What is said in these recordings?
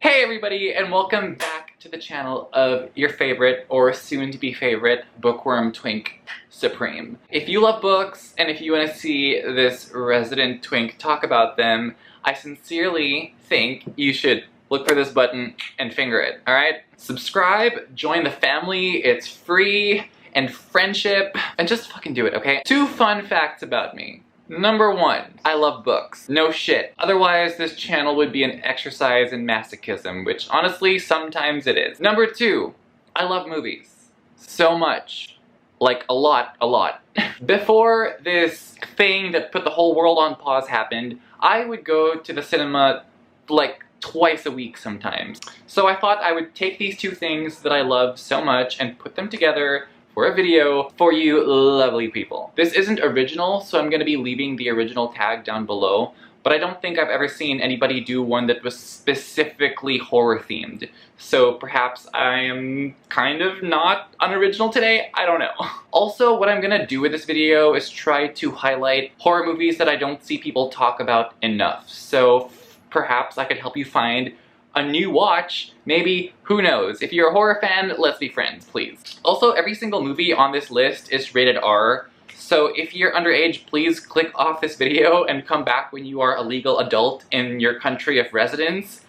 Hey everybody, and welcome back to the channel of your favorite, or soon-to-be favorite, Bookworm Twink Supreme. If you love books, and if you want to see this resident twink talk about them, I sincerely think you should look for this button and finger it, alright? Subscribe, join the family, it's free, and friendship, and just fucking do it, okay? 2 fun facts about me. Number 1, I love books. No shit. Otherwise, this channel would be an exercise in masochism, which honestly, sometimes it is. Number 2, I love movies. So much. Like, a lot. Before this thing that put the whole world on pause happened, I would go to the cinema, like, twice a week sometimes. So I thought I would take these 2 things that I love so much and put them together for a video for you lovely people. This isn't original, so I'm gonna be leaving the original tag down below, but I don't think I've ever seen anybody do one that was specifically horror themed. So perhaps I am kind of not unoriginal today, I don't know. Also, what I'm gonna do with this video is try to highlight horror movies that I don't see people talk about enough. So perhaps I could help you find a new watch, maybe, who knows. If you're a horror fan, let's be friends, please. Also, every single movie on this list is rated R, so if you're underage, please click off this video and come back when you are a legal adult in your country of residence.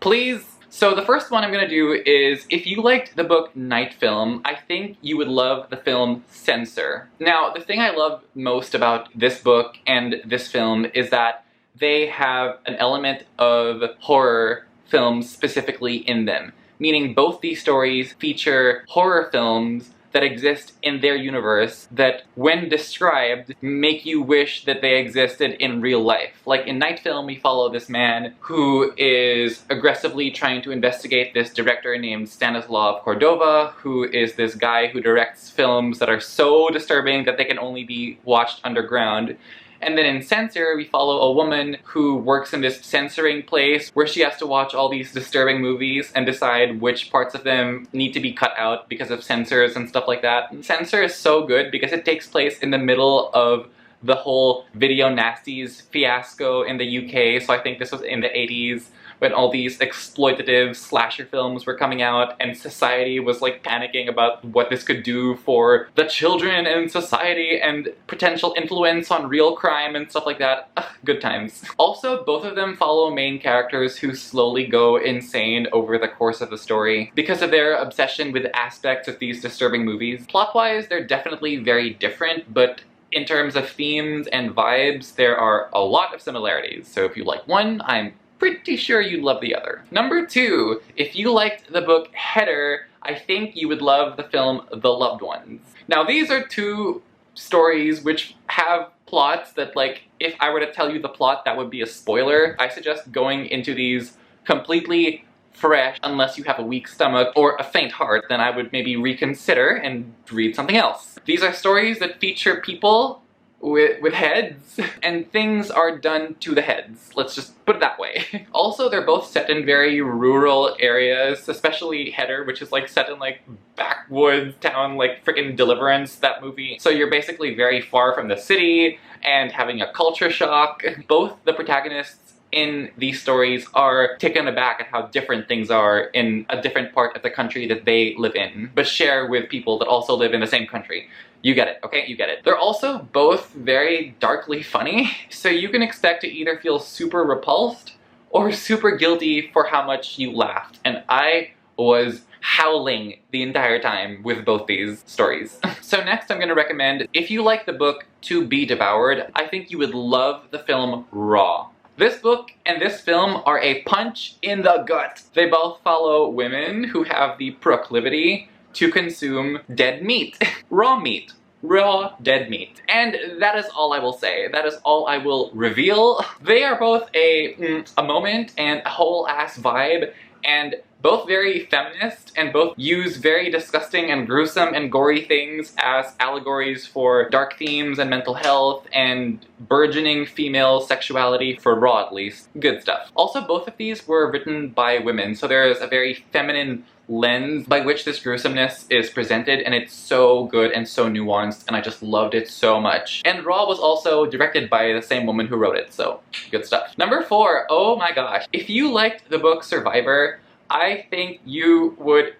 Please. So the first one I'm gonna do is, if you liked the book Night Film, I think you would love the film Censor. Now, the thing I love most about this book and this film is that they have an element of horror films specifically in them, meaning both these stories feature horror films that exist in their universe that, when described, make you wish that they existed in real life. Like in Night Film, we follow this man who is aggressively trying to investigate this director named Stanislav Cordova, who is this guy who directs films that are so disturbing that they can only be watched underground. And then in Censor, we follow a woman who works in this censoring place where she has to watch all these disturbing movies and decide which parts of them need to be cut out because of censors and stuff like that. And Censor is so good because it takes place in the middle of the whole video nasties fiasco in the UK, so I think this was in the 80s when all these exploitative slasher films were coming out and society was like panicking about what this could do for the children in society and potential influence on real crime and stuff like that. Ugh, good times. Also, both of them follow main characters who slowly go insane over the course of the story because of their obsession with aspects of these disturbing movies. Plot-wise, they're definitely very different, but in terms of themes and vibes, there are a lot of similarities. So if you like one, I'm pretty sure you'd love the other. Number 2, if you liked the book Header, I think you would love the film The Loved Ones. Now these are 2 stories which have plots that, like, if I were to tell you the plot, that would be a spoiler. I suggest going into these completely fresh, unless you have a weak stomach or a faint heart, then I would maybe reconsider and read something else. These are stories that feature people with heads, and things are done to the heads. Let's just put it that way. Also, they're both set in very rural areas, especially Header, which is like set in like backwoods town, like freaking Deliverance, that movie. So you're basically very far from the city and having a culture shock. Both the protagonists in these stories are taken aback at how different things are in a different part of the country that they live in, but share with people that also live in the same country. You get it, okay? You get it. They're also both very darkly funny, so you can expect to either feel super repulsed or super guilty for how much you laughed. And I was howling the entire time with both these stories. So next I'm gonna recommend, if you like the book To Be Devoured, I think you would love the film Raw. This book and this film are a punch in the gut. They both follow women who have the proclivity to consume dead meat. Raw meat. Raw, dead meat. And that is all I will say. That is all I will reveal. They are both a moment and a whole ass vibe, and both very feminist, and both use very disgusting and gruesome and gory things as allegories for dark themes and mental health and burgeoning female sexuality, for Raw at least. Good stuff. Also, both of these were written by women, so there is a very feminine lens by which this gruesomeness is presented, and it's so good and so nuanced, and I just loved it so much. And Raw was also directed by the same woman who wrote it, so good stuff. Number 4, oh my gosh. If you liked the book Survivor, I think you would...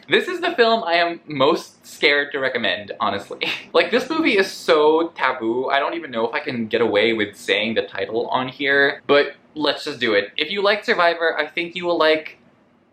This is the film I am most scared to recommend, honestly. Like, this movie is so taboo, I don't even know if I can get away with saying the title on here, but let's just do it. If you like Survivor, I think you will like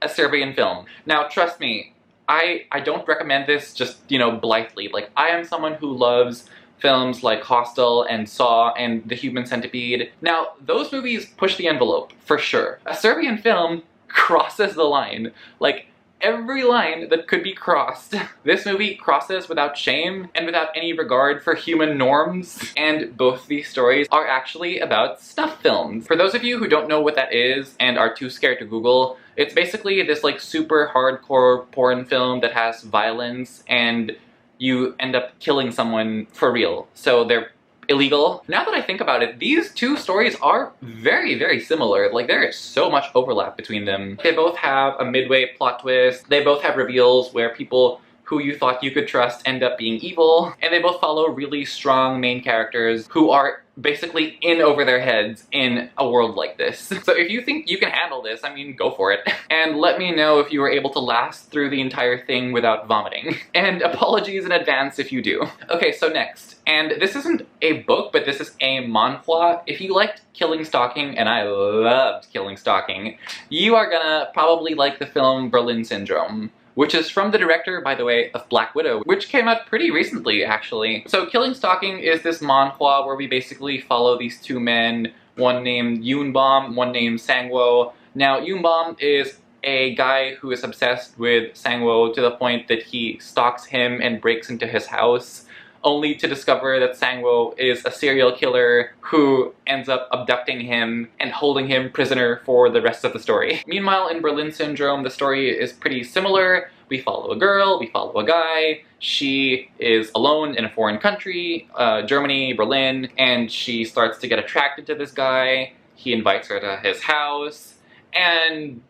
a Serbian film. Now, trust me, I don't recommend this just, you know, blithely. Like, I am someone who loves films like Hostel and Saw and The Human Centipede. Now, those movies push the envelope, for sure. A Serbian film crosses the line. Like, every line that could be crossed. This movie crosses without shame and without any regard for human norms, and both these stories are actually about snuff films. For those of you who don't know what that is and are too scared to Google, it's basically this like super hardcore porn film that has violence and you end up killing someone for real. So they're illegal. Now that I think about it, these two stories are very, very similar. Like, there is so much overlap between them. They both have a midway plot twist. They both have reveals where people who you thought you could trust end up being evil. And they both follow really strong main characters who are basically in over their heads in a world like this. So if you think you can handle this, I mean, go for it. And let me know if you were able to last through the entire thing without vomiting. And apologies in advance if you do. Okay, so next. And this isn't a book, but this is a manhwa. If you liked Killing Stalking, and I loved Killing Stalking, you are gonna probably like the film Berlin Syndrome, which is from the director, by the way, of Black Widow, which came out pretty recently, actually. So Killing Stalking is this manhwa where we basically follow these two men, one named Yoonbom, one named Sangwo. Now, Yoonbom is a guy who is obsessed with Sangwo to the point that he stalks him and breaks into his house, only to discover that Sangwo is a serial killer who ends up abducting him and holding him prisoner for the rest of the story. Meanwhile, in Berlin Syndrome, the story is pretty similar. We follow a girl, we follow a guy. She is alone in a foreign country, Germany, Berlin, and she starts to get attracted to this guy. He invites her to his house, and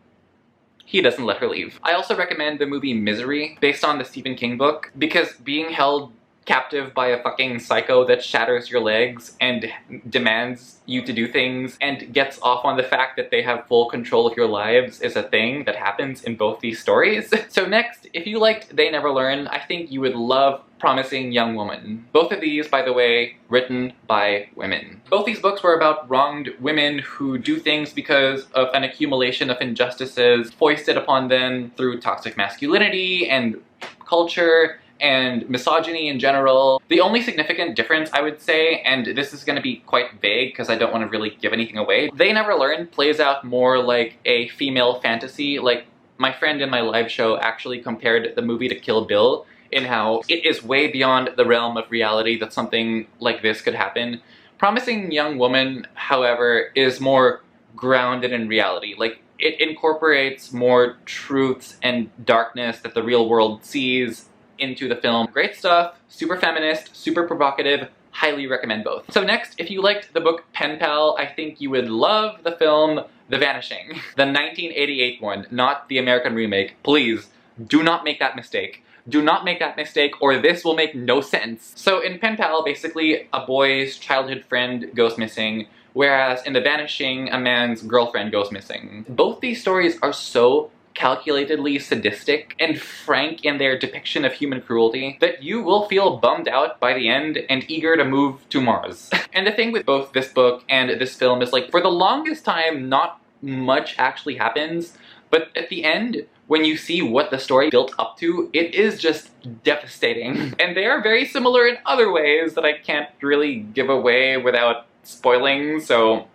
he doesn't let her leave. I also recommend the movie Misery, based on the Stephen King book, because being held captive by a fucking psycho that shatters your legs and demands you to do things and gets off on the fact that they have full control of your lives is a thing that happens in both these stories. So next, if you liked They Never Learn, I think you would love Promising Young Woman. Both of these, by the way, written by women. Both these books were about wronged women who do things because of an accumulation of injustices foisted upon them through toxic masculinity and culture and misogyny in general. The only significant difference, I would say, and this is going to be quite vague because I don't want to really give anything away, They Never Learn plays out more like a female fantasy. Like, my friend in my live show actually compared the movie to Kill Bill in how it is way beyond the realm of reality that something like this could happen. Promising Young Woman, however, is more grounded in reality. Like, it incorporates more truths and darkness that the real world sees into the film. Great stuff, super feminist, super provocative, highly recommend both. So next, if you liked the book Pen Pal, I think you would love the film The Vanishing. The 1988 one, not the American remake. Please, do not make that mistake. Do not make that mistake or this will make no sense. So in Pen Pal, basically a boy's childhood friend goes missing, whereas in The Vanishing, a man's girlfriend goes missing. Both these stories are so calculatedly sadistic and frank in their depiction of human cruelty that you will feel bummed out by the end and eager to move to Mars. And the thing with both this book and this film is, like, for the longest time, not much actually happens, but at the end, when you see what the story built up to, it is just devastating. And they are very similar in other ways that I can't really give away without spoiling, so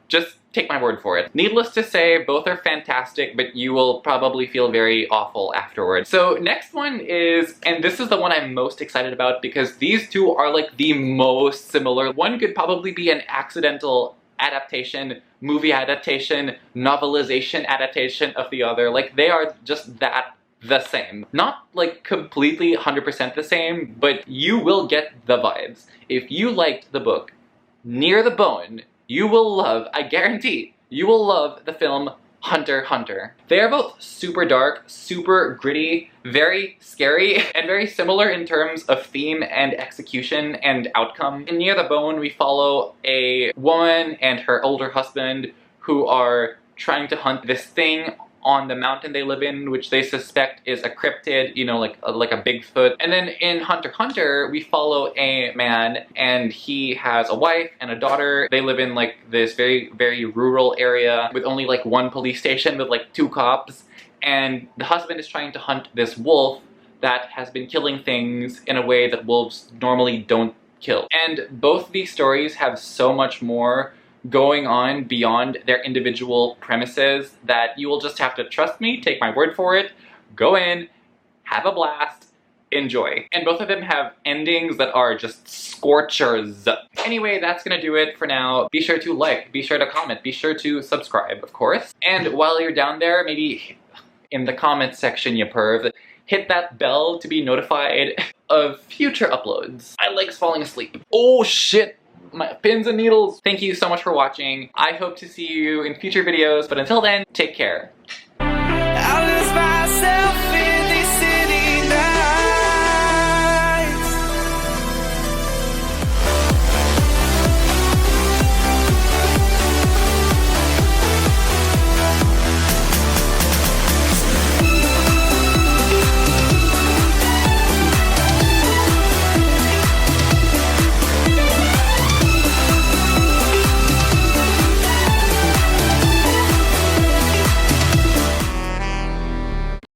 just take my word for it. Needless to say, both are fantastic, but you will probably feel very awful afterwards. So next one is, and this is the one I'm most excited about because these two are like the most similar. One could probably be an accidental adaptation, movie adaptation, novelization adaptation of the other. Like, they are just that the same. Not like completely 100% the same, but you will get the vibes. If you liked the book Near the Bone, you will love, I guarantee, you will love the film Hunter x Hunter. They are both super dark, super gritty, very scary, and very similar in terms of theme and execution and outcome. In Near the Bone, we follow a woman and her older husband who are trying to hunt this thing on the mountain they live in, which they suspect is a cryptid, you know, like a Bigfoot. And then in Hunter x Hunter, we follow a man, and he has a wife and a daughter. They live in like this very, very rural area with only like one police station with like 2 cops. And the husband is trying to hunt this wolf that has been killing things in a way that wolves normally don't kill. And both these stories have so much more going on beyond their individual premises that you will just have to trust me, take my word for it, go in, have a blast, enjoy. And both of them have endings that are just scorchers. Anyway, that's gonna do it for now. Be sure to like, be sure to comment, be sure to subscribe, of course. And while you're down there, maybe in the comments section, you perv, hit that bell to be notified of future uploads. My leg's falling asleep. Oh shit! My pins and needles. Thank you so much for watching. I hope to see you in future videos, but until then, take care.